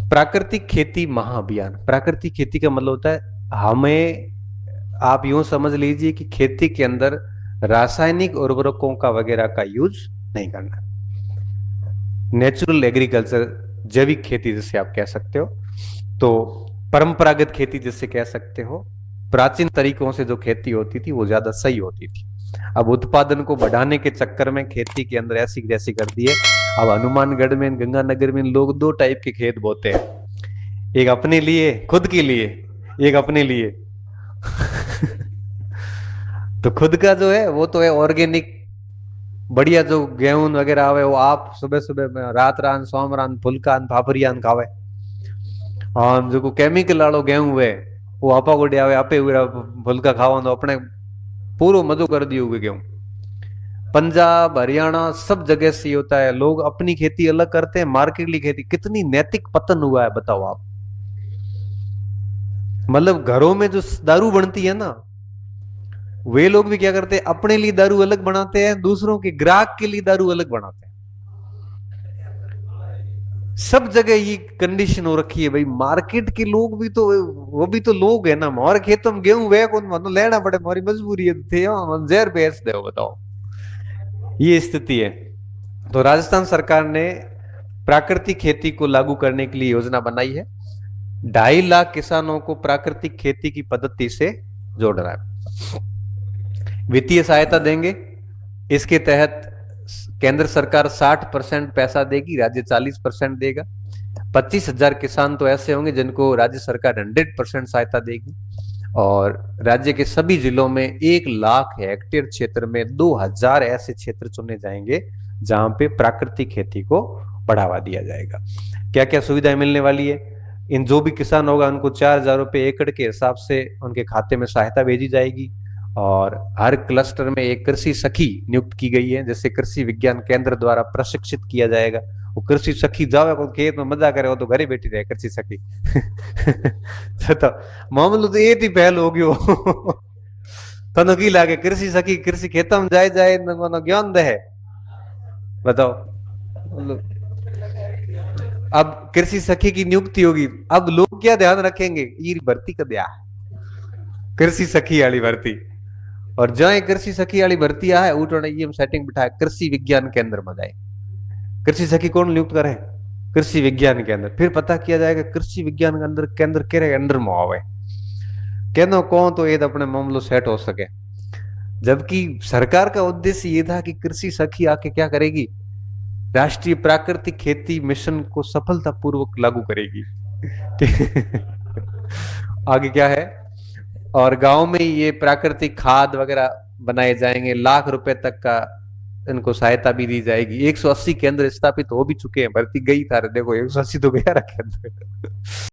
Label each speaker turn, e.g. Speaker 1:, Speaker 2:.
Speaker 1: प्राकृतिक खेती महाअभियान। प्राकृतिक खेती का मतलब होता है हमें, आप यूं समझ लीजिए कि खेती के अंदर रासायनिक उर्वरकों का वगैरह का यूज नहीं करना। नेचुरल एग्रीकल्चर, जैविक खेती जिसे आप कह सकते हो, तो परंपरागत खेती जिसे कह सकते हो। प्राचीन तरीकों से जो खेती होती थी वो ज्यादा सही होती थी। अब उत्पादन को बढ़ाने के चक्कर में खेती के अंदर ऐसी जैसी कर दी है। अब हनुमानगढ़ में, गंगानगर में लोग दो टाइप के खेत बोते हैं, एक अपने लिए, खुद के लिए, एक अपने लिए। तो खुद का जो है वो तो है ऑर्गेनिक, बढ़िया जो गेहूं वगैरह आवे वो आप सुबह सुबह में रात रान सोमरान फुलकान फाफरियान खावे। और जो केमिकल वालो गेहूं है वो आपा को आवे, आपे हुए फुलका खावा तो अपने पूरो मजो कर दियो हुए गेहूं। पंजाब हरियाणा सब जगह से ही होता है, लोग अपनी खेती अलग करते हैं, मार्केट की खेती। कितनी नैतिक पतन हुआ है बताओ आप। मतलब घरों में जो दारू बनती है ना, वे लोग भी क्या करते हैं, अपने लिए दारू अलग बनाते हैं, दूसरों के ग्राहक के लिए दारू अलग बनाते हैं। सब जगह ये कंडीशन हो रखी है भाई। मार्केट के लोग भी तो, वो भी तो लोग है ना। हमारे खेतों में गेहूं वे कौन, मतलब लेना पड़े, हमारी मजबूरी है, थे जहर बेच दो बताओ। ये स्थिति है। तो राजस्थान सरकार ने प्राकृतिक खेती को लागू करने के लिए योजना बनाई है। 2.5 लाख किसानों को प्राकृतिक खेती की पद्धति से जोड़ रहा है। वित्तीय सहायता देंगे। इसके तहत केंद्र सरकार 60% पैसा देगी, राज्य 40% देगा। 25,000 किसान तो ऐसे होंगे जिनको राज्य सरकार 100% सहायता देगी। और राज्य के सभी जिलों में 1 लाख हेक्टेयर क्षेत्र में 2,000 ऐसे क्षेत्र चुने जाएंगे जहां पे प्राकृतिक खेती को बढ़ावा दिया जाएगा। क्या क्या सुविधाएं मिलने वाली है? इन जो भी किसान होगा उनको 4,000 रुपये एकड़ के हिसाब से उनके खाते में सहायता भेजी जाएगी। और हर क्लस्टर में एक कृषि सखी नियुक्त की गई है, जैसे कृषि विज्ञान केंद्र द्वारा प्रशिक्षित किया जाएगा। वो कृषि सखी जावे को खेत में मजा करे, वो तो घरे बैठी रहे कृषि सखी। तो मामलो तो ये थी पहल हो गयो। तनु की लागे कृषि सखी कृषि खेतों में जाए जाए ज्ञान दे, बताओ। अब कृषि सखी की नियुक्ति होगी, अब लोग क्या ध्यान रखेंगे, ये भर्ती का दिया कृषि सखी वाली भर्ती। और जहाँ कृषि सखी वाली भर्ती है उठो ये सेटिंग बिठाए कृषि विज्ञान केंद्र में जाए। कृषि सखी कौन नियुक्त करे? कृषि विज्ञान केंद्र। फिर पता किया जाएगा कृषि विज्ञान के अंदर केंद्र के अंडर में आवे, कहना कौन तो ये अपने मामलो सेट हो सके। जबकि सरकार का उद्देश्य ये था कि कृषि सखी आके क्या करेगी, राष्ट्रीय प्राकृतिक खेती मिशन को सफलतापूर्वक लागू करेगी। आगे क्या है, और गांव में ये प्राकृतिक खाद वगैरह बनाए जाएंगे। लाख रुपए तक का इनको सहायता भी दी जाएगी। 180 केंद्र स्थापित हो भी चुके हैं, भर्ती गई था, देखो 180 तो गया रहा केंद्र।